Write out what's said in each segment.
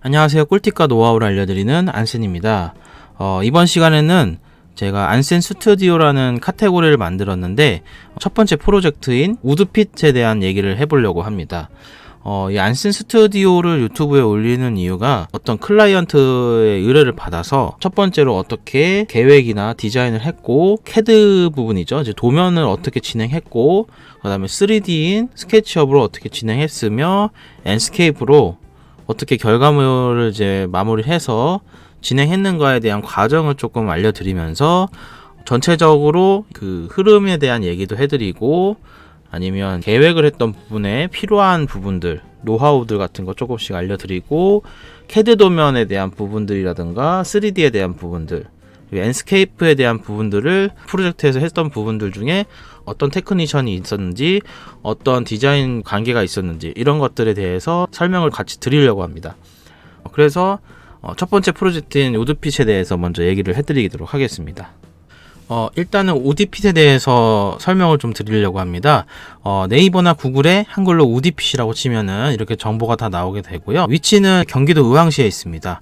안녕하세요. 꿀팁과 노하우를 알려드리는 안센입니다. 이번 시간에는 제가 안센 스튜디오라는 카테고리를 만들었는데 첫 번째 프로젝트인 우드핏에 대한 얘기를 해보려고 합니다. 이 안센 스튜디오를 유튜브에 올리는 이유가 어떤 클라이언트의 의뢰를 받아서 첫 번째로 어떻게 계획이나 디자인을 했고, CAD 부분이죠. 이제 도면을 어떻게 진행했고, 그 다음에 3D인 스케치업으로 어떻게 진행했으며, 앤스케이프로 어떻게 결과물을 이제 마무리해서 진행했는가에 대한 과정을 조금 알려드리면서 전체적으로 그 흐름에 대한 얘기도 해드리고, 아니면 계획을 했던 부분에 필요한 부분들, 노하우들 같은 거 조금씩 알려드리고, CAD 도면에 대한 부분들이라든가 3D에 대한 부분들, 앤스케이프에 대한 부분들을 프로젝트에서 했던 부분들 중에 어떤 테크니션이 있었는지, 어떤 디자인 관계가 있었는지, 이런 것들에 대해서 설명을 같이 드리려고 합니다. 그래서 첫 번째 프로젝트인 우드핏에 대해서 먼저 얘기를 해드리도록 하겠습니다. 일단은 우드핏에 대해서 설명을 좀 드리려고 합니다. 네이버나 구글에 한글로 우드핏이라고 치면은 이렇게 정보가 다 나오게 되고요. 위치는 경기도 의왕시에 있습니다.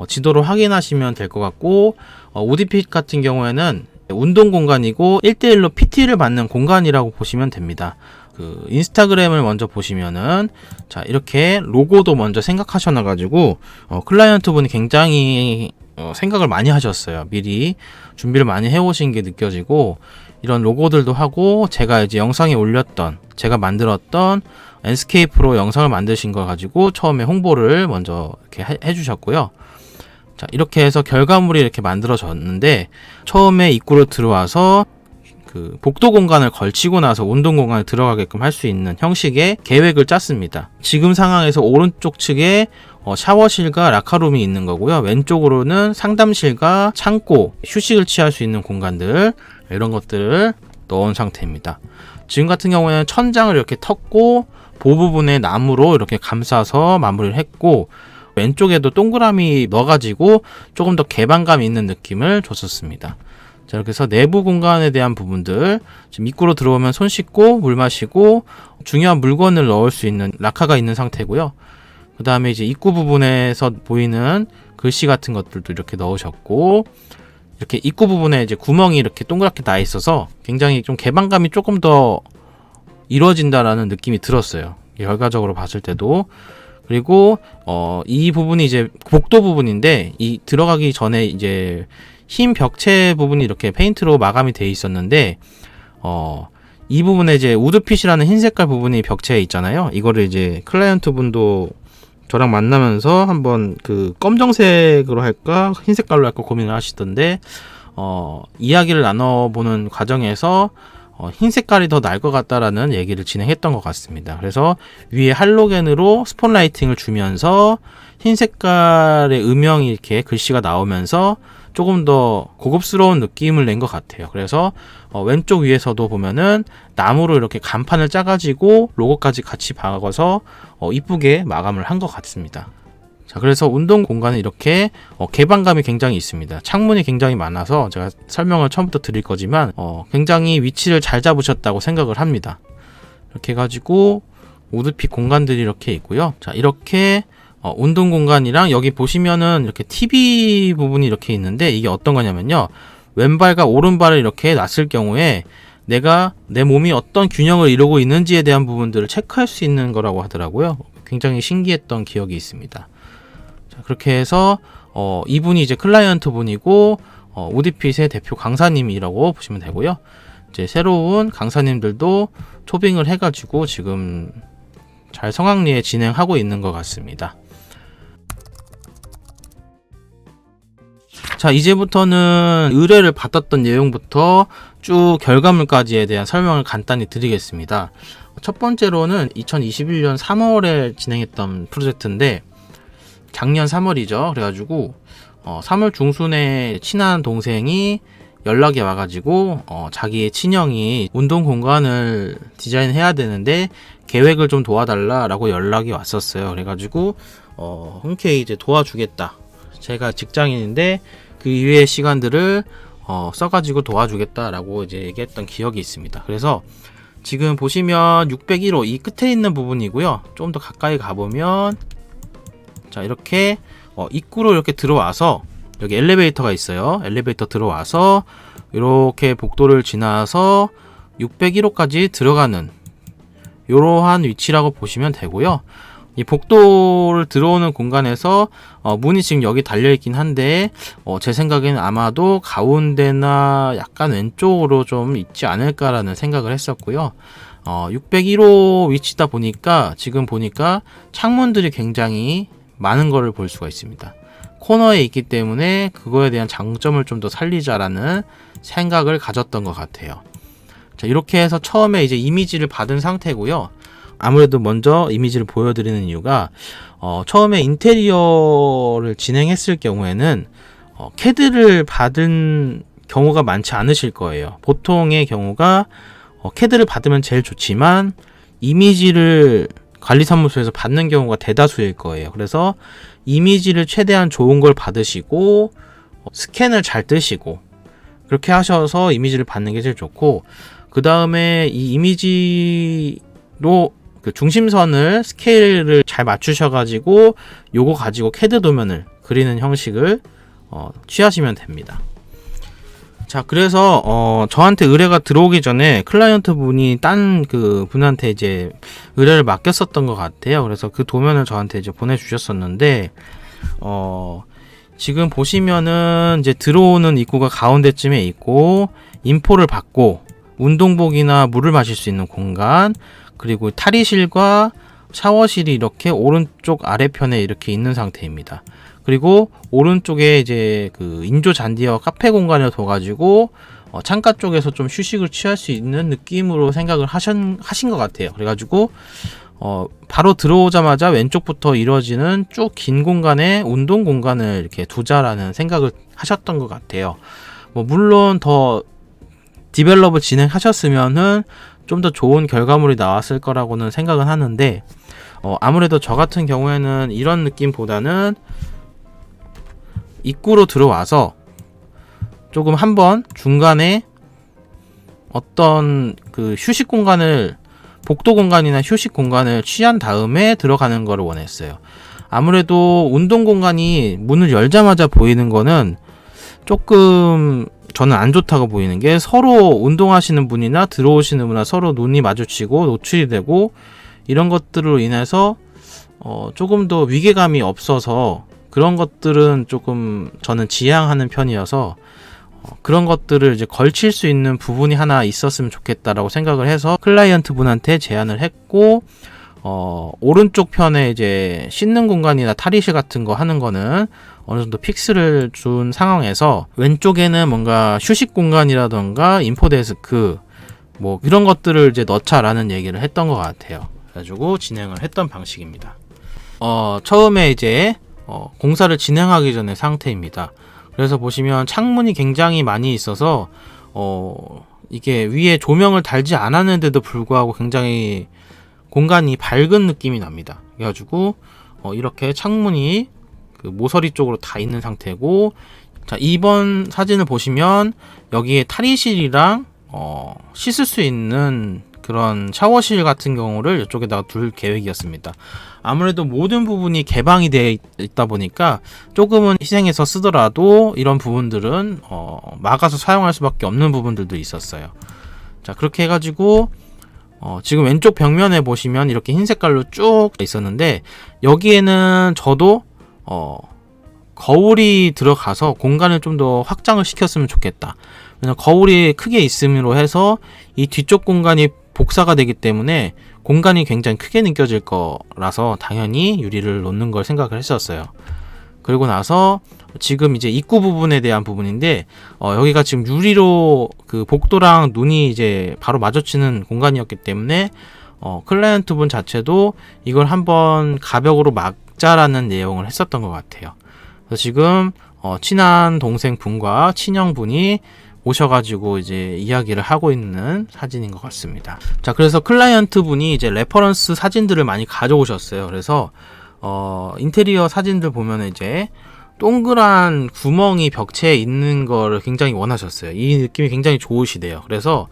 지도로 확인하시면 될 것 같고, 우드핏 같은 경우에는 운동 공간이고 1대1로 PT를 받는 공간이라고 보시면 됩니다. 그 인스타그램을 먼저 보시면은 자, 이렇게 로고도 먼저 생각하셔놔가지고 클라이언트 분이 굉장히 생각을 많이 하셨어요. 미리 준비를 많이 해오신 게 느껴지고, 이런 로고들도 하고, 제가 이제 영상에 올렸던, 제가 만들었던 앤스케이프로 영상을 만드신 거 가지고 처음에 홍보를 먼저 이렇게 해주셨고요. 자, 이렇게 해서 결과물이 이렇게 만들어졌는데, 처음에 입구로 들어와서 그 복도 공간을 걸치고 나서 운동 공간에 들어가게끔 할 수 있는 형식의 계획을 짰습니다. 지금 상황에서 오른쪽 측에 샤워실과 라카룸이 있는 거고요. 왼쪽으로는 상담실과 창고, 휴식을 취할 수 있는 공간들, 이런 것들을 넣은 상태입니다. 지금 같은 경우에는 천장을 이렇게 텄고 보 부분에 나무로 이렇게 감싸서 마무리를 했고, 왼쪽에도 동그라미 넣어가지고 조금 더 개방감 있는 느낌을 줬었습니다. 자, 이렇게 해서 내부 공간에 대한 부분들, 지금 입구로 들어오면 손 씻고 물 마시고 중요한 물건을 넣을 수 있는 라카가 있는 상태고요. 그 다음에 이제 입구 부분에서 보이는 글씨 같은 것들도 이렇게 넣으셨고, 이렇게 입구 부분에 이제 구멍이 이렇게 동그랗게 나 있어서 굉장히 좀 개방감이 조금 더 이루어진다라는 느낌이 들었어요. 결과적으로 봤을 때도. 그리고 이 부분이 이제 복도 부분인데, 이 들어가기 전에 이제 흰 벽체 부분이 이렇게 페인트로 마감이 돼 있었는데, 이 부분에 이제 우드핏이라는 흰 색깔 부분이 벽체에 있잖아요. 이거를 이제 클라이언트 분도 저랑 만나면서 한번 그 검정색으로 할까 흰 색깔로 할까 고민을 하시던데, 이야기를 나눠보는 과정에서 흰 색깔이 더 나을 것 같다라는 얘기를 진행했던 것 같습니다. 그래서 위에 할로겐으로 스폰라이팅을 주면서 흰 색깔의 음영이 이렇게 글씨가 나오면서 조금 더 고급스러운 느낌을 낸 것 같아요. 그래서 왼쪽 위에서도 보면은 나무로 이렇게 간판을 짜가지고 로고까지 같이 박아서 이쁘게 마감을 한 것 같습니다. 자, 그래서 운동 공간은 이렇게 개방감이 굉장히 있습니다. 창문이 굉장히 많아서 제가 설명을 처음부터 드릴 거지만 굉장히 위치를 잘 잡으셨다고 생각을 합니다. 이렇게 해가지고 우드핏 공간들이 이렇게 있고요. 자, 이렇게 운동 공간이랑 여기 보시면은 이렇게 TV 부분이 이렇게 있는데, 이게 어떤 거냐면요, 왼발과 오른발을 이렇게 놨을 경우에 내가 내 몸이 어떤 균형을 이루고 있는지에 대한 부분들을 체크할 수 있는 거라고 하더라고요. 굉장히 신기했던 기억이 있습니다. 자, 그렇게 해서 이분이 이제 클라이언트 분이고 우드핏의 대표 강사님이라고 보시면 되고요. 이제 새로운 강사님들도 초빙을 해가지고 지금 잘 성황리에 진행하고 있는 것 같습니다. 자, 이제부터는 의뢰를 받았던 내용부터 쭉 결과물까지에 대한 설명을 간단히 드리겠습니다. 첫 번째로는 2021년 3월에 진행했던 프로젝트인데, 작년 3월이죠. 그래가지고 3월 중순에 친한 동생이 연락이 와가지고 자기의 친형이 운동 공간을 디자인해야 되는데 계획을 좀 도와달라라고 연락이 왔었어요. 그래가지고 흔쾌히 이제 도와주겠다. 제가 직장인인데 그 이외의 시간들을 써가지고 도와주겠다라고 이제 얘기했던 기억이 있습니다. 그래서 지금 보시면 601호 이 끝에 있는 부분이고요. 좀 더 가까이 가보면 자, 이렇게 입구로 이렇게 들어와서 여기 엘리베이터가 있어요. 엘리베이터 들어와서 이렇게 복도를 지나서 601호까지 들어가는 이러한 위치라고 보시면 되고요. 이 복도를 들어오는 공간에서 문이 지금 여기 달려있긴 한데 제 생각에는 아마도 가운데나 약간 왼쪽으로 좀 있지 않을까라는 생각을 했었고요. 601호 위치다 보니까 지금 보니까 창문들이 굉장히 많은 것을 볼 수가 있습니다. 코너에 있기 때문에 그거에 대한 장점을 좀 더 살리자라는 생각을 가졌던 것 같아요. 자, 이렇게 해서 처음에 이제 이미지를 받은 상태고요. 아무래도 먼저 이미지를 보여드리는 이유가 처음에 인테리어를 진행했을 경우에는 CAD를 받은 경우가 많지 않으실 거예요. 보통의 경우가 CAD를 받으면 제일 좋지만 이미지를 관리사무소에서 받는 경우가 대다수일 거예요. 그래서 이미지를 최대한 좋은 걸 받으시고 스캔을 잘 뜨시고 그렇게 하셔서 이미지를 받는 게 제일 좋고, 그 다음에 이 이미지로 그 중심선을 스케일을 잘 맞추셔가지고 요거 가지고 CAD 도면을 그리는 형식을 취하시면 됩니다. 자, 그래서 저한테 의뢰가 들어오기 전에 클라이언트 분이 딴 그 분한테 이제 의뢰를 맡겼었던 것 같아요. 그래서 그 도면을 저한테 이제 보내주셨었는데 지금 보시면은 이제 들어오는 입구가 가운데쯤에 있고 인포를 받고 운동복이나 물을 마실 수 있는 공간, 그리고 탈의실과 샤워실이 이렇게 오른쪽 아래편에 이렇게 있는 상태입니다. 그리고 오른쪽에 이제 그 인조 잔디와 카페 공간을 둬가지고 창가 쪽에서 좀 휴식을 취할 수 있는 느낌으로 생각을 하신 것 같아요. 그래가지고 바로 들어오자마자 왼쪽부터 이루어지는 쭉 긴 공간에 운동 공간을 이렇게 두자라는 생각을 하셨던 것 같아요. 물론 더 디벨롭을 진행하셨으면은 좀 더 좋은 결과물이 나왔을 거라고는 생각은 하는데 아무래도 저 같은 경우에는 이런 느낌보다는 입구로 들어와서 조금 한번 중간에 어떤 그 휴식 공간을, 복도 공간이나 휴식 공간을 취한 다음에 들어가는 거를 원했어요. 아무래도 운동 공간이 문을 열자마자 보이는 거는 조금 저는 안 좋다고 보이는 게, 서로 운동하시는 분이나 들어오시는 분이나 서로 눈이 마주치고 노출이 되고 이런 것들로 인해서 조금 더 위계감이 없어서 그런 것들은 조금 저는 지양하는 편이어서 그런 것들을 이제 걸칠 수 있는 부분이 하나 있었으면 좋겠다라고 생각을 해서 클라이언트 분한테 제안을 했고, 오른쪽 편에 이제 씻는 공간이나 탈의실 같은 거 하는 거는 어느 정도 픽스를 준 상황에서 왼쪽에는 뭔가 휴식 공간이라던가 인포데스크 뭐 이런 것들을 이제 넣자라는 얘기를 했던 것 같아요. 그래가지고 진행을 했던 방식입니다. 처음에 이제 공사를 진행하기 전의 상태입니다. 그래서 보시면 창문이 굉장히 많이 있어서 이게 위에 조명을 달지 않았는데도 불구하고 굉장히 공간이 밝은 느낌이 납니다. 그래가지고 이렇게 창문이 그 모서리 쪽으로 다 있는 상태고, 자, 이번 사진을 보시면 여기에 탈의실이랑 씻을 수 있는 그런 샤워실 같은 경우를 이쪽에다가 둘 계획이었습니다. 아무래도 모든 부분이 개방이 되어 있다 보니까 조금은 희생해서 쓰더라도 이런 부분들은 막아서 사용할 수밖에 없는 부분들도 있었어요. 자, 그렇게 해가지고 지금 왼쪽 벽면에 보시면 이렇게 흰 색깔로 쭉 있었는데, 여기에는 저도 거울이 들어가서 공간을 좀 더 확장을 시켰으면 좋겠다. 왜냐면 거울이 크게 있음으로 해서 이 뒤쪽 공간이 복사가 되기 때문에 공간이 굉장히 크게 느껴질 거라서 당연히 유리를 놓는 걸 생각을 했었어요. 그리고 나서 지금 이제 입구 부분에 대한 부분인데, 여기가 지금 유리로 그 복도랑 눈이 이제 바로 마주치는 공간이었기 때문에 클라이언트 분 자체도 이걸 한번 가벽으로 막자라는 내용을 했었던 것 같아요. 그래서 지금 친한 동생 분과 친형 분이 오셔가지고 이제 이야기를 하고 있는 사진인 것 같습니다. 자, 그래서 클라이언트 분이 이제 레퍼런스 사진들을 많이 가져오셨어요. 그래서 인테리어 사진들 보면 이제 동그란 구멍이 벽체에 있는 거를 굉장히 원하셨어요. 이 느낌이 굉장히 좋으시대요. 그래서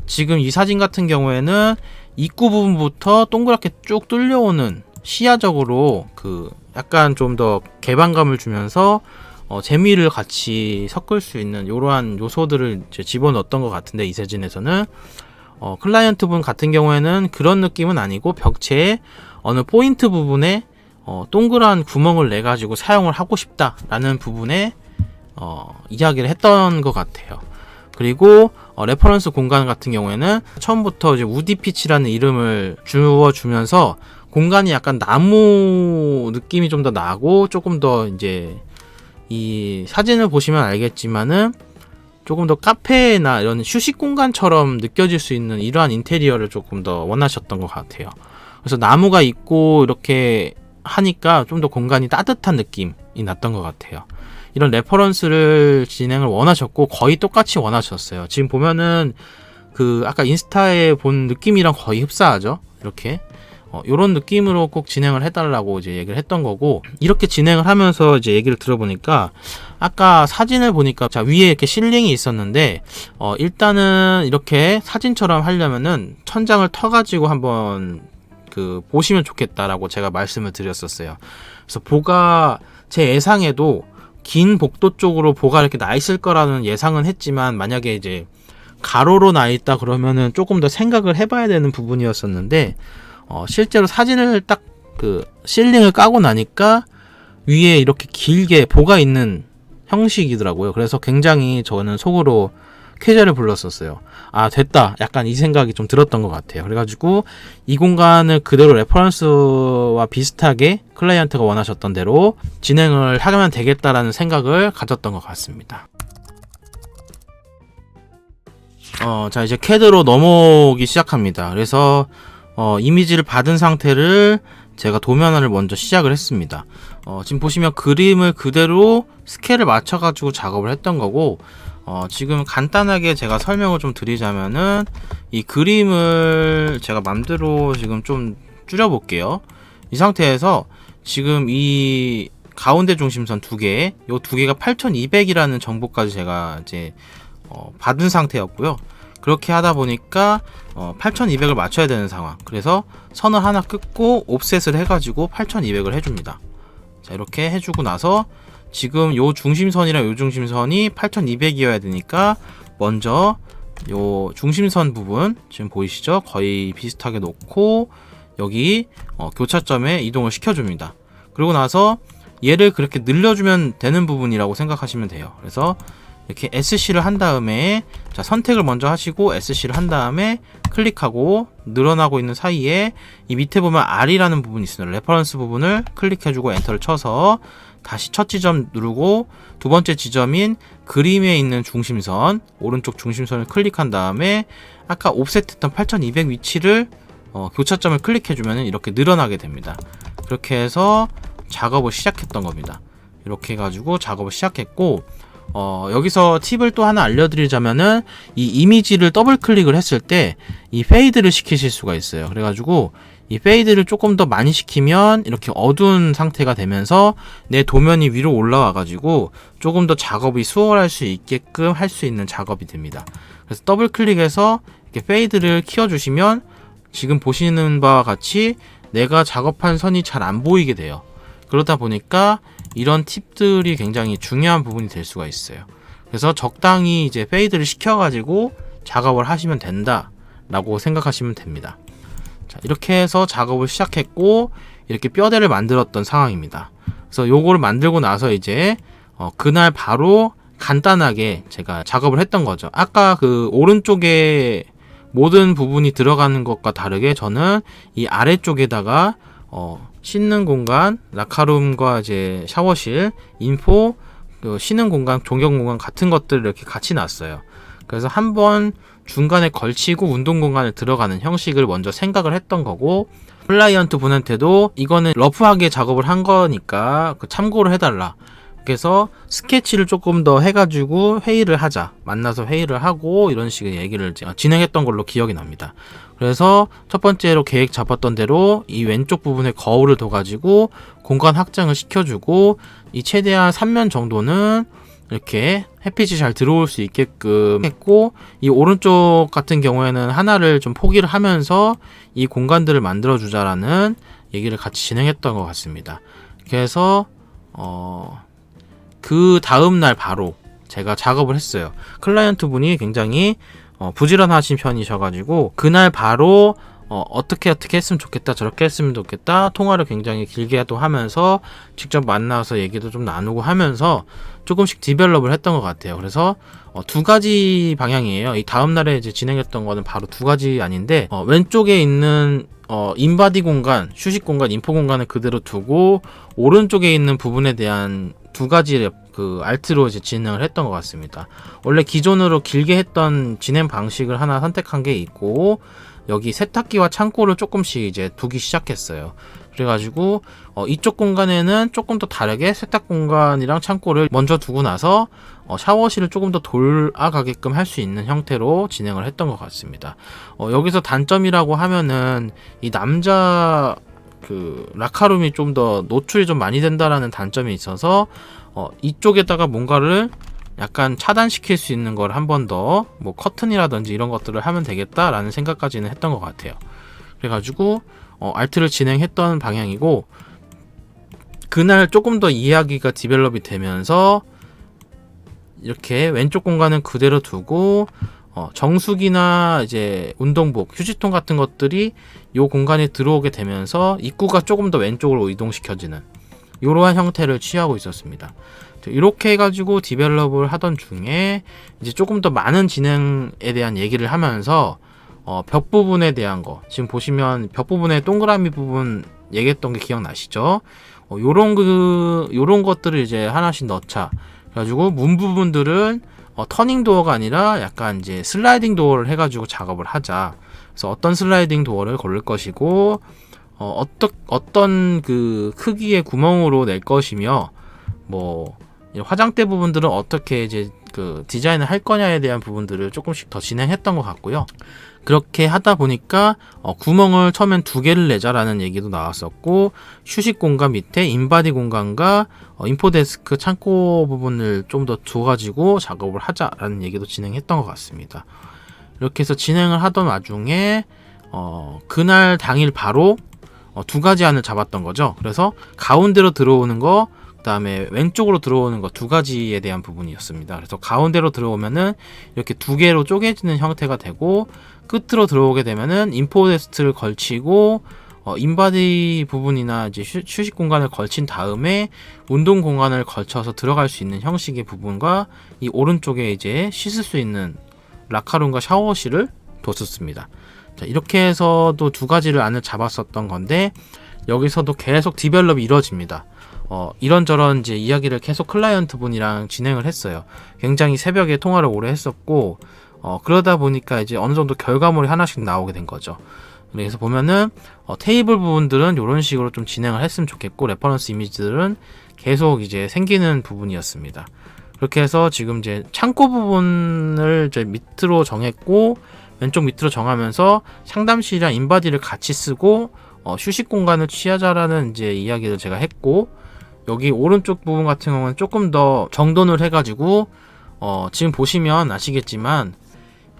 지금 이 사진 같은 경우에는 입구 부분부터 동그랗게 쭉 뚫려오는, 시야적으로 그 약간 좀 더 개방감을 주면서 재미를 같이 섞을 수 있는 이러한 요소들을 이제 집어넣었던 것 같은데, 이세진에서는 클라이언트 분 같은 경우에는 그런 느낌은 아니고 벽체에 어느 포인트 부분에 동그란 구멍을 내 가지고 사용을 하고 싶다라는 부분에 이야기를 했던 것 같아요. 그리고 레퍼런스 공간 같은 경우에는 처음부터 이제 우디 피치라는 이름을 주어주면서 공간이 약간 나무 느낌이 좀 더 나고, 조금 더 이제 이 사진을 보시면 알겠지만은 조금 더 카페나 이런 휴식 공간처럼 느껴질 수 있는 이러한 인테리어를 조금 더 원하셨던 것 같아요. 그래서 나무가 있고 이렇게 하니까 좀 더 공간이 따뜻한 느낌이 났던 것 같아요. 이런 레퍼런스를 진행을 원하셨고 거의 똑같이 원하셨어요. 지금 보면은 그 아까 인스타에 본 느낌이랑 거의 흡사하죠. 이렇게 요런 느낌으로 꼭 진행을 해달라고 이제 얘기를 했던 거고, 이렇게 진행을 하면서 이제 얘기를 들어보니까 아까 사진을 보니까 자 위에 이렇게 실링이 있었는데 일단은 이렇게 사진처럼 하려면은 천장을 터가지고 한번 그 보시면 좋겠다라고 제가 말씀을 드렸었어요. 그래서 보가 제 예상에도 긴 복도 쪽으로 보가 이렇게 나 있을 거라는 예상은 했지만, 만약에 이제 가로로 나 있다 그러면은 조금 더 생각을 해봐야 되는 부분이었었는데, 실제로 사진을 딱 그 실링을 까고 나니까 위에 이렇게 길게 보가 있는 형식이더라고요. 그래서 굉장히 저는 속으로 쾌재를 불렀었어요. 아, 됐다, 약간 이 생각이 좀 들었던 것 같아요. 그래가지고 이 공간을 그대로 레퍼런스와 비슷하게 클라이언트가 원하셨던 대로 진행을 하면 되겠다라는 생각을 가졌던 것 같습니다. 자, 이제 CAD로 넘어오기 시작합니다. 그래서 이미지를 받은 상태를 제가 도면화를 먼저 시작을 했습니다. 지금 보시면 그림을 그대로 스케일을 맞춰가지고 작업을 했던 거고, 지금 간단하게 제가 설명을 좀 드리자면은 이 그림을 제가 맘대로 지금 좀 줄여볼게요. 이 상태에서 지금 이 가운데 중심선 두 개, 요 두 개가 8200이라는 정보까지 제가 이제 받은 상태였고요. 그렇게 하다 보니까 8200을 맞춰야 되는 상황. 그래서 선을 하나 긋고 옵셋을 해가지고 8200을 해줍니다. 자, 이렇게 해주고 나서 지금 요 중심선이랑 요 중심선이 8200이어야 되니까 먼저 요 중심선 부분 지금 보이시죠? 거의 비슷하게 놓고 여기 교차점에 이동을 시켜줍니다. 그리고 나서 얘를 그렇게 늘려주면 되는 부분이라고 생각하시면 돼요. 그래서 이렇게 SC를 한 다음에, 자, 선택을 먼저 하시고 SC를 한 다음에 클릭하고 늘어나고 있는 사이에 이 밑에 보면 R이라는 부분이 있습니다. 레퍼런스 부분을 클릭해주고 엔터를 쳐서 다시 첫 지점 누르고 두 번째 지점인 그림에 있는 중심선, 오른쪽 중심선을 클릭한 다음에 아까 옵셋했던 8200 위치를 교차점을 클릭해주면 이렇게 늘어나게 됩니다. 그렇게 해서 작업을 시작했던 겁니다. 이렇게 해가지고 작업을 시작했고, 여기서 팁을 또 하나 알려드리자면은 이 이미지를 더블 클릭을 했을 때 이 페이드를 시키실 수가 있어요. 그래가지고 이 페이드를 조금 더 많이 시키면 이렇게 어두운 상태가 되면서 내 도면이 위로 올라와 가지고 조금 더 작업이 수월할 수 있게끔 할 수 있는 작업이 됩니다. 그래서 더블 클릭해서 이렇게 페이드를 키워주시면 지금 보시는 바와 같이 내가 작업한 선이 잘 안 보이게 돼요. 그러다 보니까 이런 팁들이 굉장히 중요한 부분이 될 수가 있어요. 그래서 적당히 이제 페이드를 시켜가지고 작업을 하시면 된다 라고 생각하시면 됩니다. 자, 이렇게 해서 작업을 시작했고 이렇게 뼈대를 만들었던 상황입니다. 그래서 요거를 만들고 나서 이제 그날 바로 간단하게 제가 작업을 했던 거죠. 아까 그 오른쪽에 모든 부분이 들어가는 것과 다르게 저는 이 아래쪽에다가 씻는 공간, 라카룸과 이제 샤워실, 인포, 쉬는 공간, 종경 공간 같은 것들을 이렇게 같이 놨어요. 그래서 한번 중간에 걸치고 운동 공간에 들어가는 형식을 먼저 생각을 했던 거고, 클라이언트 분한테도 이거는 러프하게 작업을 한 거니까 참고를 해달라. 그래서 스케치를 조금 더 해가지고 회의를 하자, 만나서 회의를 하고 이런 식의 얘기를 진행했던 걸로 기억이 납니다. 그래서 첫 번째로 계획 잡았던 대로 이 왼쪽 부분에 거울을 둬가지고 공간 확장을 시켜주고, 이 최대한 3면 정도는 이렇게 햇빛이 잘 들어올 수 있게끔 했고, 이 오른쪽 같은 경우에는 하나를 좀 포기를 하면서 이 공간들을 만들어 주자라는 얘기를 같이 진행했던 것 같습니다. 그래서 그 다음날 바로 제가 작업을 했어요. 클라이언트 분이 굉장히 부지런하신 편이셔가지고 그날 바로 어떻게 했으면 좋겠다, 저렇게 했으면 좋겠다, 통화를 굉장히 길게도 하면서 직접 만나서 얘기도 좀 나누고 하면서 조금씩 디벨롭을 했던 것 같아요. 그래서 두 가지 방향이에요. 이 다음날에 이제 진행했던 거는 바로 두 가지 아닌데, 왼쪽에 있는 인바디 공간, 휴식 공간, 인포 공간을 그대로 두고 오른쪽에 있는 부분에 대한 두 가지 그 알트로 이제 진행을 했던 것 같습니다. 원래 기존으로 길게 했던 진행 방식을 하나 선택한 게 있고, 여기 세탁기와 창고를 조금씩 이제 두기 시작했어요. 그래가지고 이쪽 공간에는 조금 더 다르게 세탁 공간이랑 창고를 먼저 두고 나서 샤워실을 조금 더 돌아가게끔 할 수 있는 형태로 진행을 했던 것 같습니다. 여기서 단점이라고 하면은 이 남자 그 라카룸이 좀 더 노출이 좀 많이 된다라는 단점이 있어서 이쪽에다가 뭔가를 약간 차단시킬 수 있는 걸 한 번 더 뭐 커튼이라든지 이런 것들을 하면 되겠다라는 생각까지는 했던 것 같아요. 그래가지고 알트를 진행했던 방향이고, 그날 조금 더 이야기가 디벨롭이 되면서 이렇게 왼쪽 공간은 그대로 두고 정수기나 이제 운동복, 휴지통 같은 것들이 이 공간에 들어오게 되면서 입구가 조금 더 왼쪽으로 이동시켜지는 이러한 형태를 취하고 있었습니다. 이렇게 해가지고 디벨롭을 하던 중에 이제 조금 더 많은 진행에 대한 얘기를 하면서 벽 부분에 대한 거, 지금 보시면 벽 부분에 동그라미 부분 얘기했던 게 기억나시죠? 요런 것들을 이제 하나씩 넣자. 그래가지고 문 부분들은 터닝 도어가 아니라 약간 이제 슬라이딩 도어를 해가지고 작업을 하자. 그래서 어떤 슬라이딩 도어를 걸을 것이고, 어떤 그 크기의 구멍으로 낼 것이며, 뭐 화장대 부분들은 어떻게 이제 그 디자인을 할 거냐에 대한 부분들을 조금씩 더 진행했던 것 같고요. 그렇게 하다 보니까 구멍을 처음엔 2개를 내자라는 얘기도 나왔었고, 휴식 공간 밑에 인바디 공간과 인포데스크 창고 부분을 좀 더 줘가지고 작업을 하자라는 얘기도 진행했던 것 같습니다. 이렇게 해서 진행을 하던 와중에 그날 당일 바로 두 가지 안을 잡았던 거죠. 그래서 가운데로 들어오는 거, 그 다음에 왼쪽으로 들어오는 거 두 가지에 대한 부분이었습니다. 그래서 가운데로 들어오면은 이렇게 2개로 쪼개지는 형태가 되고, 끝으로 들어오게 되면은 인포데스트를 걸치고 인바디 부분이나 이제 휴식 공간을 걸친 다음에 운동 공간을 걸쳐서 들어갈 수 있는 형식의 부분과 이 오른쪽에 이제 씻을 수 있는 라카룸과 샤워실을 뒀었습니다. 자, 이렇게 해서도 두 가지를 안을 잡았었던 건데, 여기서도 계속 디벨롭이 이루어집니다. 이런저런 이제 이야기를 계속 클라이언트 분이랑 진행을 했어요. 굉장히 새벽에 통화를 오래 했었고, 그러다 보니까 이제 어느 정도 결과물이 하나씩 나오게 된 거죠. 그래서 보면은 테이블 부분들은 이런 식으로 좀 진행을 했으면 좋겠고, 레퍼런스 이미지들은 계속 이제 생기는 부분이었습니다. 그렇게 해서 지금 이제 창고 부분을 이제 밑으로 정했고, 왼쪽 밑으로 정하면서 상담실이랑 인바디를 같이 쓰고 휴식 공간을 취하자라는 이제 이야기를 제가 했고, 여기 오른쪽 부분 같은 경우는 조금 더 정돈을 해가지고 지금 보시면 아시겠지만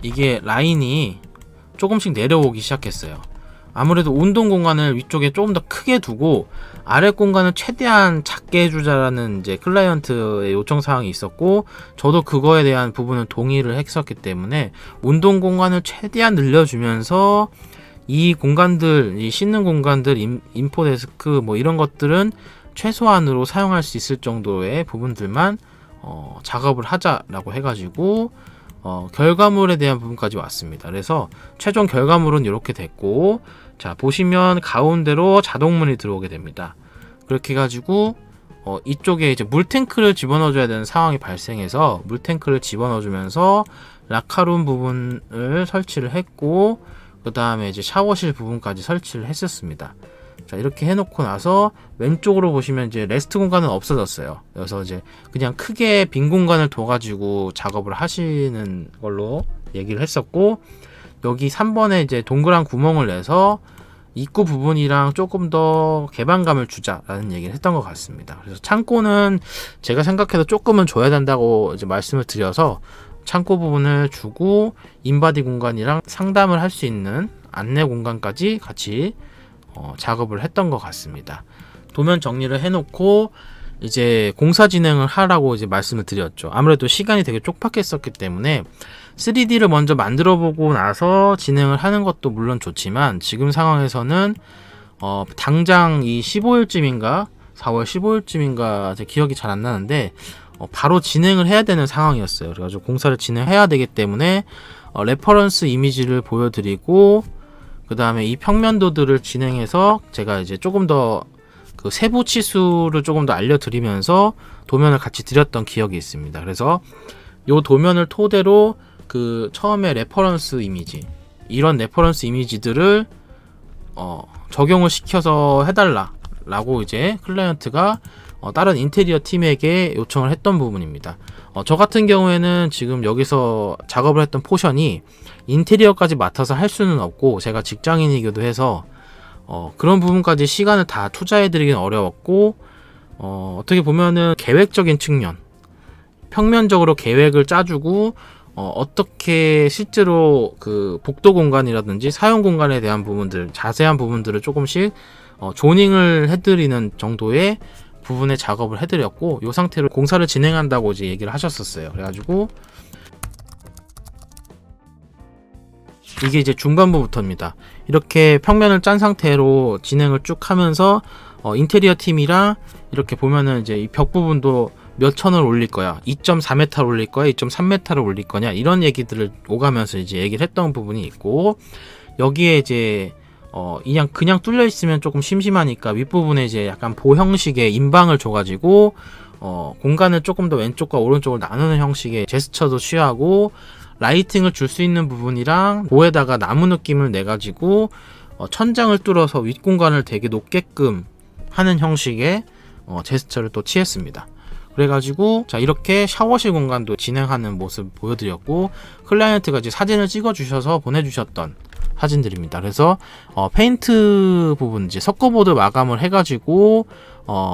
이게 라인이 조금씩 내려오기 시작했어요. 아무래도 운동 공간을 위쪽에 조금 더 크게 두고 아래 공간을 최대한 작게 해주자라는 이제 클라이언트의 요청 사항이 있었고, 저도 그거에 대한 부분은 동의를 했었기 때문에 운동 공간을 최대한 늘려주면서 이 공간들, 이 씻는 공간들, 인포데스크 뭐 이런 것들은 최소한으로 사용할 수 있을 정도의 부분들만 작업을 하자라고 해가지고 결과물에 대한 부분까지 왔습니다. 그래서 최종 결과물은 이렇게 됐고, 자 보시면 가운데로 자동문이 들어오게 됩니다. 그렇게 해가지고 이쪽에 이제 물탱크를 집어넣어줘야 되는 상황이 발생해서 물탱크를 집어넣어주면서 라카룸 부분을 설치를 했고, 그 다음에 이제 샤워실 부분까지 설치를 했었습니다. 자 이렇게 해놓고 나서 왼쪽으로 보시면 이제 레스트 공간은 없어졌어요. 그래서 이제 그냥 크게 빈 공간을 둬가지고 작업을 하시는 걸로 얘기를 했었고, 여기 3번에 이제 동그란 구멍을 내서 입구 부분이랑 조금 더 개방감을 주자라는 얘기를 했던 것 같습니다. 그래서 창고는 제가 생각해도 조금은 줘야 된다고 이제 말씀을 드려서 창고 부분을 주고 인바디 공간이랑 상담을 할 수 있는 안내 공간까지 같이 작업을 했던 것 같습니다. 도면 정리를 해놓고 이제 공사 진행을 하라고 이제 말씀을 드렸죠. 아무래도 시간이 되게 쪽박했었기 때문에 3D를 먼저 만들어 보고 나서 진행을 하는 것도 물론 좋지만 지금 상황에서는 당장 이 15일쯤인가 4월 15일쯤인가 제 기억이 잘 안 나는데 바로 진행을 해야 되는 상황이었어요. 그래가지고 공사를 진행해야 되기 때문에 레퍼런스 이미지를 보여드리고 그 다음에 이 평면도들을 진행해서 제가 이제 조금 더 그 세부 치수를 조금 더 알려드리면서 도면을 같이 드렸던 기억이 있습니다. 그래서 이 도면을 토대로 그 처음에 레퍼런스 이미지 이런 레퍼런스 이미지들을 적용을 시켜서 해달라 라고 이제 클라이언트가 다른 인테리어 팀에게 요청을 했던 부분입니다. 저 같은 경우에는 지금 여기서 작업을 했던 포션이 인테리어까지 맡아서 할 수는 없고 제가 직장인이기도 해서 그런 부분까지 시간을 다 투자해드리긴 어려웠고 어떻게 보면은 계획적인 측면 평면적으로 계획을 짜주고 어떻게 실제로 그 복도 공간이라든지 사용 공간에 대한 부분들 자세한 부분들을 조금씩 조닝을 해드리는 정도의 부분의 작업을 해드렸고 이 상태로 공사를 진행한다고 이제 얘기를 하셨었어요. 그래가지고 이게 이제 중반부부터입니다. 이렇게 평면을 짠 상태로 진행을 쭉 하면서 인테리어 팀이랑 이렇게 보면은 이제 이 벽 부분도 몇 천을 올릴 거야, 2.4m를 올릴 거야, 2.3m를 올릴 거냐 이런 얘기들을 오가면서 이제 얘기를 했던 부분이 있고 여기에 이제 그냥 뚫려 있으면 조금 심심하니까 윗부분에 이제 약간 보 형식의 인방을 줘가지고 공간을 조금 더 왼쪽과 오른쪽을 나누는 형식의 제스처도 취하고 라이팅을 줄 수 있는 부분이랑 보에다가 나무 느낌을 내가지고 천장을 뚫어서 윗공간을 되게 높게끔 하는 형식의 제스처를 또 취했습니다. 그래가지고 자 이렇게 샤워실 공간도 진행하는 모습 보여드렸고 클라이언트가 이제 사진을 찍어 주셔서 보내주셨던 사진들입니다. 그래서 페인트 부분 이제 석고보드 마감을 해가지고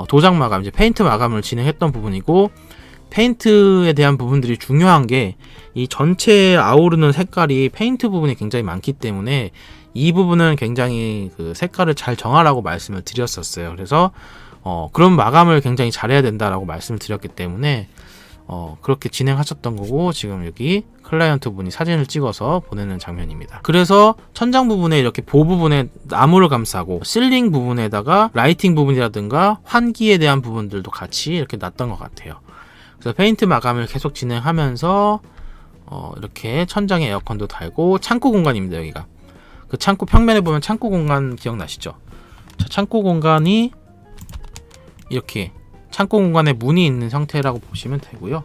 도장 마감 이제 페인트 마감을 진행했던 부분이고 페인트에 대한 부분들이 중요한 게 이 전체에 아우르는 색깔이 페인트 부분이 굉장히 많기 때문에 이 부분은 굉장히 그 색깔을 잘 정하라고 말씀을 드렸었어요. 그래서 그런 마감을 굉장히 잘해야 된다라고 말씀을 드렸기 때문에 그렇게 진행하셨던 거고 지금 여기 클라이언트 분이 사진을 찍어서 보내는 장면입니다. 그래서 천장 부분에 이렇게 보 부분에 나무를 감싸고 실링 부분에다가 라이팅 부분이라든가 환기에 대한 부분들도 같이 이렇게 놨던 것 같아요. 그래서 페인트 마감을 계속 진행하면서 이렇게 천장에 에어컨도 달고 창고 공간입니다. 여기가 그 창고 평면에 보면 창고 공간 기억나시죠? 자, 창고 공간이 이렇게 창고 공간에 문이 있는 형태라고 보시면 되고요.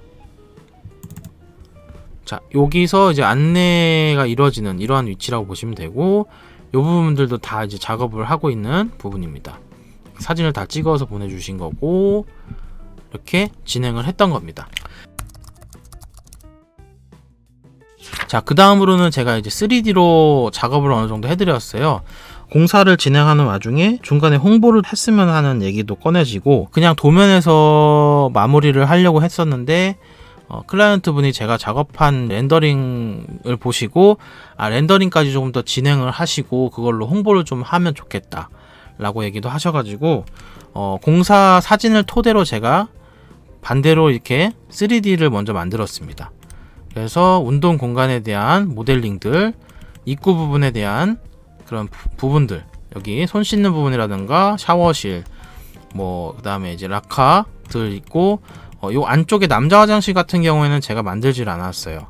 자, 여기서 이제 안내가 이루어지는 이러한 위치라고 보시면 되고 이 부분들도 다 이제 작업을 하고 있는 부분입니다. 사진을 다 찍어서 보내주신 거고 이렇게 진행을 했던 겁니다. 자, 그 다음으로는 제가 이제 3D로 작업을 어느 정도 해드렸어요. 공사를 진행하는 와중에 중간에 홍보를 했으면 하는 얘기도 꺼내지고 그냥 도면에서 마무리를 하려고 했었는데 클라이언트 분이 제가 작업한 렌더링을 보시고 렌더링까지 조금 더 진행을 하시고 그걸로 홍보를 좀 하면 좋겠다 라고 얘기도 하셔가지고 공사 사진을 토대로 제가 반대로 이렇게 3D를 먼저 만들었습니다. 그래서 운동 공간에 대한 모델링들, 입구 부분에 대한 그런 부분들, 여기 손 씻는 부분이라든가 샤워실, 그 다음에 이제 락카들 있고, 요 안쪽에 남자 화장실 같은 경우에는 제가 만들질 않았어요.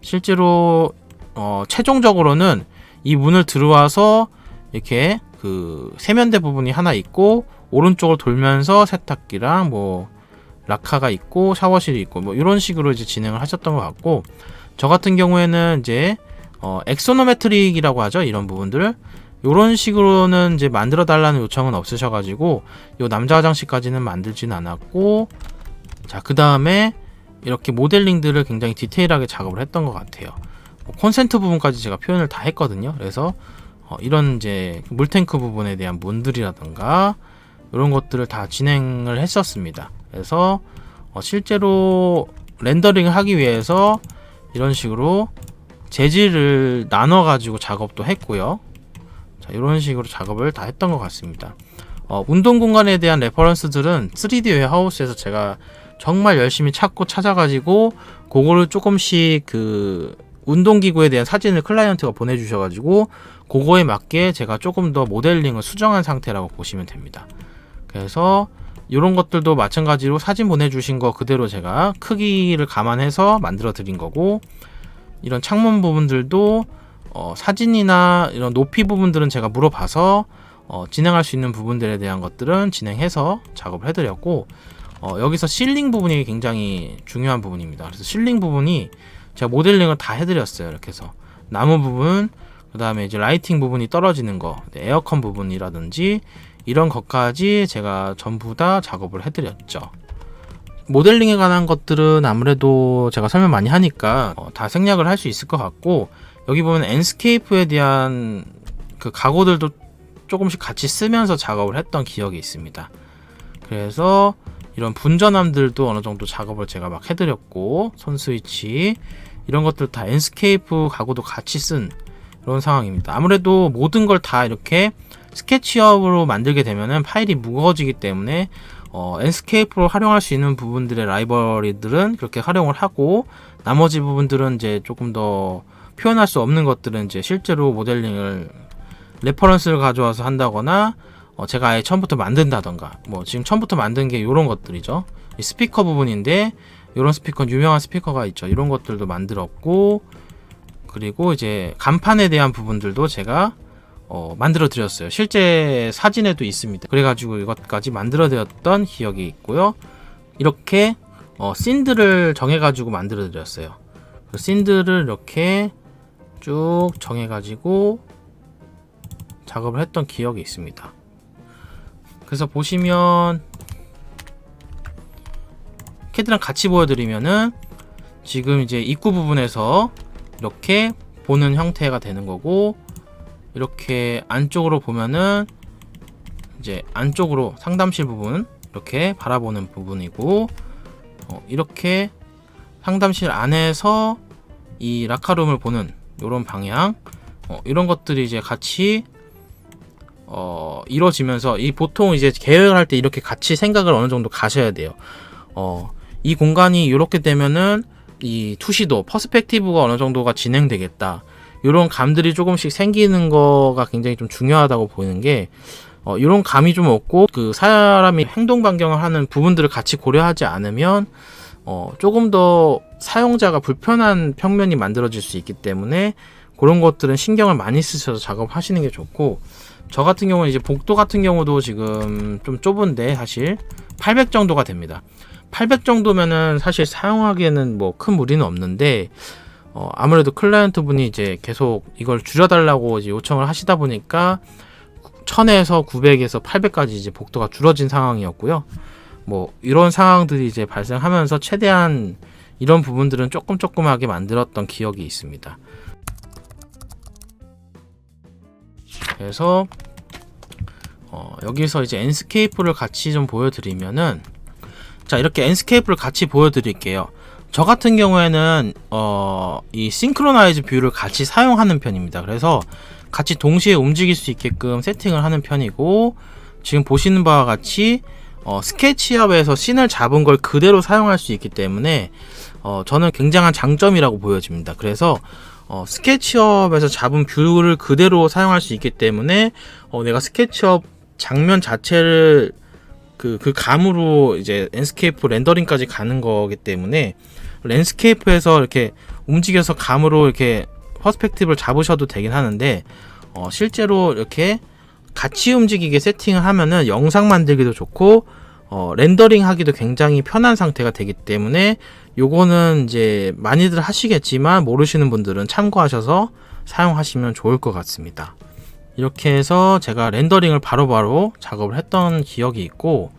실제로 최종적으로는 이 문을 들어와서 이렇게 그 세면대 부분이 하나 있고 오른쪽을 돌면서 세탁기랑 락카가 있고 샤워실이 있고 이런 식으로 이제 진행을 하셨던 것 같고 저 같은 경우에는 이제 엑소노메트릭이라고 하죠. 이런 부분들을 이런 식으로는 이제 만들어 달라는 요청은 없으셔가지고 요 남자 화장실까지는 만들진 않았고 자, 그 다음에 이렇게 모델링들을 굉장히 디테일하게 작업을 했던 것 같아요. 콘센트 부분까지 제가 표현을 다 했거든요. 그래서 이런 이제 물탱크 부분에 대한 문들이라든가 이런 것들을 다 진행을 했었습니다. 그래서 실제로 렌더링을 하기 위해서 이런 식으로 재질을 나눠 가지고 작업도 했고요. 자, 이런 식으로 작업을 다 했던 것 같습니다. 운동 공간에 대한 레퍼런스들은 3D 웨어하우스에서 제가 정말 열심히 찾고 찾아가지고 그거를 조금씩 그 운동기구에 대한 사진을 클라이언트가 보내주셔가지고 그거에 맞게 제가 조금 더 모델링을 수정한 상태라고 보시면 됩니다. 그래서 이런 것들도 마찬가지로 사진 보내주신 거 그대로 제가 크기를 감안해서 만들어 드린 거고, 이런 창문 부분들도 사진이나 이런 높이 부분들은 제가 물어봐서 진행할 수 있는 부분들에 대한 것들은 진행해서 작업을 해드렸고, 여기서 실링 부분이 굉장히 중요한 부분입니다. 그래서 실링 부분이 제가 모델링을 다 해드렸어요. 이렇게 해서 나무 부분, 그 다음에 이제 라이팅 부분이 떨어지는 거, 에어컨 부분이라든지 이런 것까지 제가 전부 다 작업을 해드렸죠. 모델링에 관한 것들은 아무래도 제가 설명 많이 하니까 다 생략을 할 수 있을 것 같고, 여기 보면 엔스케이프에 대한 그 가구들도 조금씩 같이 쓰면서 작업을 했던 기억이 있습니다. 그래서 이런 분전함들도 어느 정도 작업을 제가 막 해드렸고, 손 스위치 이런 것들 다 엔스케이프 가구도 같이 쓴 이런 상황입니다. 아무래도 모든 걸 다 이렇게 스케치업으로 만들게 되면은 파일이 무거워지기 때문에 엔스케이프로 활용할 수 있는 부분들의 라이브러리들은 그렇게 활용을 하고, 나머지 부분들은 이제 조금 더 표현할 수 없는 것들은 이제 실제로 모델링을 레퍼런스를 가져와서 한다거나 제가 아예 처음부터 만든다던가, 뭐 지금 처음부터 만든 게 이런 것들이죠. 이 스피커 부분인데 이런 스피커, 유명한 스피커가 있죠. 이런 것들도 만들었고, 그리고 이제 간판에 대한 부분들도 제가 만들어 드렸어요. 실제 사진에도 있습니다. 그래가지고 이것까지 만들어 드렸던 기억이 있고요. 이렇게 씬들을 정해가지고 만들어 드렸어요. 그 씬들을 이렇게 쭉 정해가지고 작업을 했던 기억이 있습니다. 그래서 보시면 캐드랑 같이 보여드리면은 지금 이제 입구 부분에서 이렇게 보는 형태가 되는 거고, 이렇게 안쪽으로 보면은 이제 안쪽으로 상담실 부분 이렇게 바라보는 부분이고, 이렇게 상담실 안에서 이 라카룸을 보는 이런 방향, 이런 것들이 이제 같이 이루어지면서, 이 보통 이제 계획을 할 때 이렇게 같이 생각을 어느 정도 가셔야 돼요. 이 공간이 이렇게 되면은 이 투시도 퍼스펙티브가 어느 정도가 진행되겠다, 이런 감들이 조금씩 생기는 거가 굉장히 좀 중요하다고 보이는 게, 이런 감이 좀 없고 그 사람이 행동 변경을 하는 부분들을 같이 고려하지 않으면 조금 더 사용자가 불편한 평면이 만들어질 수 있기 때문에 그런 것들은 신경을 많이 쓰셔서 작업하시는 게 좋고, 저 같은 경우는 이제 복도 같은 경우도 지금 좀 좁은데 사실 800 정도가 됩니다. 800 정도면은 사실 사용하기에는 뭐 큰 무리는 없는데, 아무래도 클라이언트 분이 이제 계속 이걸 줄여달라고 이제 요청을 하시다 보니까 1000에서 900에서 800까지 이제 복도가 줄어진 상황이었고요. 뭐 이런 상황들이 이제 발생하면서 최대한 이런 부분들은 조금하게 만들었던 기억이 있습니다. 그래서 여기서 이제 엔스케이프를 같이 좀 보여드리면은, 자, 이렇게 엔스케이프를 같이 보여드릴게요. 저 같은 경우에는 이 싱크로나이즈 뷰를 같이 사용하는 편입니다. 그래서 같이 동시에 움직일 수 있게끔 세팅을 하는 편이고, 지금 보시는 바와 같이 스케치업에서 씬을 잡은 걸 그대로 사용할 수 있기 때문에 저는 굉장한 장점이라고 보여집니다. 그래서 스케치업에서 잡은 뷰를 그대로 사용할 수 있기 때문에 내가 스케치업 장면 자체를 그 감으로 이제 랜드스케이프 렌더링까지 가는 거기 때문에 랜드스케이프에서 이렇게 움직여서 감으로 이렇게 퍼스펙티브를 잡으셔도 되긴 하는데, 실제로 이렇게 같이 움직이게 세팅을 하면은 영상 만들기도 좋고 렌더링 하기도 굉장히 편한 상태가 되기 때문에, 요거는 이제 많이들 하시겠지만 모르시는 분들은 참고하셔서 사용하시면 좋을 것 같습니다. 이렇게 해서 제가 렌더링을 바로바로 작업을 했던 기억이 있고,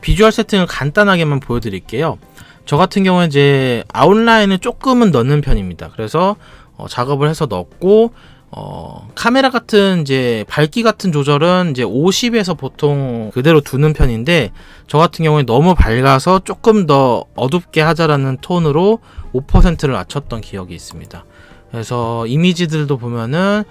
비주얼 세팅을 간단하게만 보여드릴게요. 저 같은 경우는 이제 아웃라인을 조금은 넣는 편입니다. 그래서 작업을 해서 넣고, 카메라 같은 이제 밝기 같은 조절은 이제 50에서 보통 그대로 두는 편인데, 저 같은 경우에 너무 밝아서 조금 더 어둡게 하자라는 톤으로 5%를 낮췄던 기억이 있습니다. 그래서 이미지들도 보면은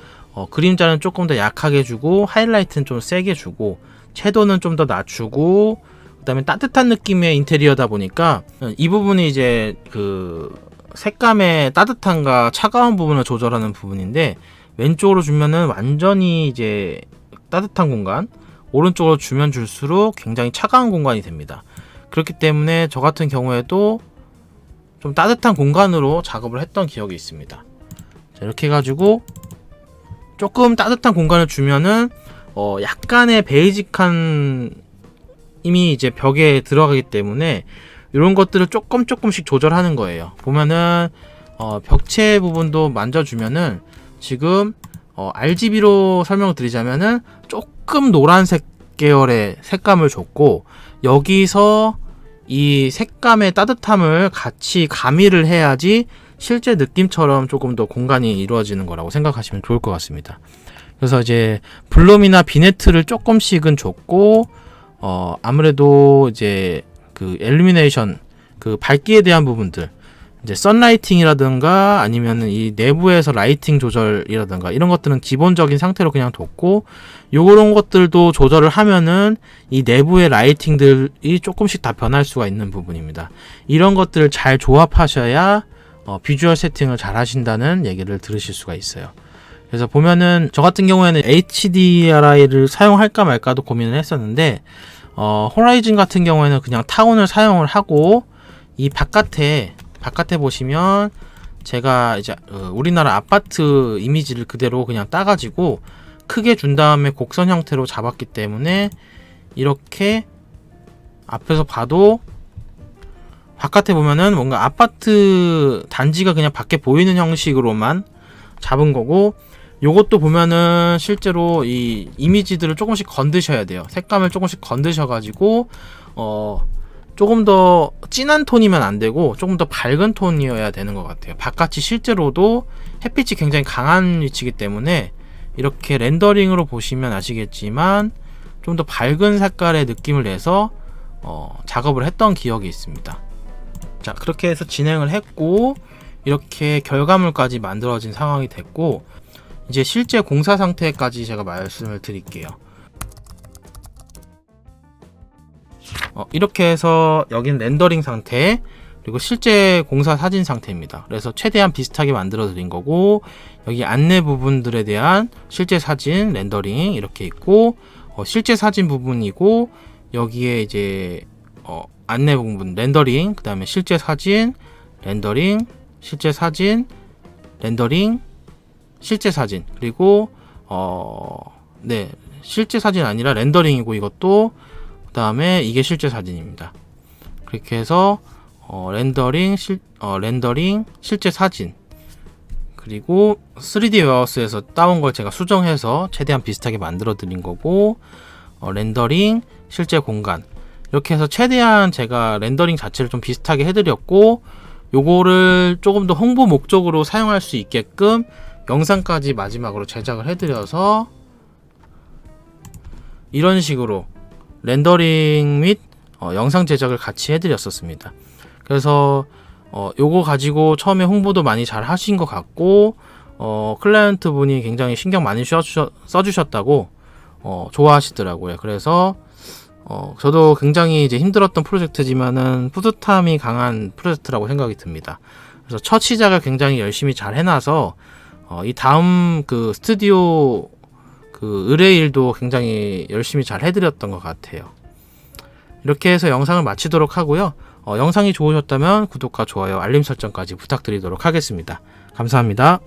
그림자는 조금 더 약하게 주고 하이라이트는 좀 세게 주고 채도는 좀 더 낮추고 그다음에 따뜻한 느낌의 인테리어다 보니까 이 부분이 이제 그 색감의 따뜻함과 차가운 부분을 조절하는 부분인데, 왼쪽으로 주면은 완전히 이제 따뜻한 공간, 오른쪽으로 주면 줄수록 굉장히 차가운 공간이 됩니다. 그렇기 때문에 저 같은 경우에도 좀 따뜻한 공간으로 작업을 했던 기억이 있습니다. 자, 이렇게 해가지고 조금 따뜻한 공간을 주면은 약간의 베이직한 이미 이제 벽에 들어가기 때문에 이런 것들을 조금씩 조절하는 거예요. 보면은 벽체 부분도 만져주면은 지금 RGB로 설명을 드리자면은 조금 노란색 계열의 색감을 줬고, 여기서 이 색감의 따뜻함을 같이 가미를 해야지 실제 느낌처럼 조금 더 공간이 이루어지는 거라고 생각하시면 좋을 것 같습니다. 그래서 이제 블룸이나 비네트를 조금씩은 줬고, 아무래도 이제 그 일루미네이션, 그 밝기에 대한 부분들, 이제 선라이팅이라든가 아니면은 이 내부에서 라이팅 조절이라든가 이런 것들은 기본적인 상태로 그냥 뒀고, 요런 것들도 조절을 하면은 이 내부의 라이팅들이 조금씩 다 변할 수가 있는 부분입니다. 이런 것들을 잘 조합하셔야 비주얼 세팅을 잘 하신다는 얘기를 들으실 수가 있어요. 그래서 보면은 저 같은 경우에는 HDRI를 사용할까 말까도 고민을 했었는데, 호라이즌 같은 경우에는 그냥 타온을 사용을 하고, 이 바깥에 보시면 제가 이제 우리나라 아파트 이미지를 그대로 그냥 따가지고 크게 준 다음에 곡선 형태로 잡았기 때문에 이렇게 앞에서 봐도 바깥에 보면은 뭔가 아파트 단지가 그냥 밖에 보이는 형식으로만 잡은 거고, 요것도 보면은 실제로 이 이미지들을 조금씩 건드셔야 돼요. 색감을 조금씩 건드셔가지고 조금 더 진한 톤이면 안 되고 조금 더 밝은 톤이어야 되는 것 같아요. 바깥이 실제로도 햇빛이 굉장히 강한 위치이기 때문에 이렇게 렌더링으로 보시면 아시겠지만 좀 더 밝은 색깔의 느낌을 내서 작업을 했던 기억이 있습니다. 자, 그렇게 해서 진행을 했고 이렇게 결과물까지 만들어진 상황이 됐고, 이제 실제 공사 상태까지 제가 말씀을 드릴게요. 이렇게 해서 여기는 렌더링 상태, 그리고 실제 공사 사진 상태입니다. 그래서 최대한 비슷하게 만들어 드린 거고, 여기 안내 부분들에 대한 실제 사진 렌더링 이렇게 있고, 실제 사진 부분이고, 여기에 이제 안내 부분 렌더링, 그 다음에 실제 사진 렌더링, 실제 사진 렌더링, 실제 사진, 그리고 네, 실제 사진 아니라 렌더링이고, 이것도 그 다음에 이게 실제 사진입니다. 그렇게 해서 렌더링, 실제 사진, 그리고 3D 웨어하우스에서 따온 걸 제가 수정해서 최대한 비슷하게 만들어 드린 거고, 렌더링, 실제 공간, 이렇게 해서 최대한 제가 렌더링 자체를 좀 비슷하게 해드렸고, 요거를 조금 더 홍보 목적으로 사용할 수 있게끔 영상까지 마지막으로 제작을 해드려서 이런 식으로 렌더링 및 영상 제작을 같이 해드렸었습니다. 그래서 요거 가지고 처음에 홍보도 많이 잘 하신 것 같고, 클라이언트 분이 굉장히 신경 많이 써주셨다고 좋아하시더라고요. 그래서 저도 굉장히 이제 힘들었던 프로젝트지만은 뿌듯함이 강한 프로젝트라고 생각이 듭니다. 그래서 첫 시작을 굉장히 열심히 잘 해놔서 이 다음 그 스튜디오 그 의뢰 일도 굉장히 열심히 잘 해드렸던 것 같아요. 이렇게 해서 영상을 마치도록 하고요. 영상이 좋으셨다면 구독과 좋아요, 알림 설정까지 부탁드리도록 하겠습니다. 감사합니다.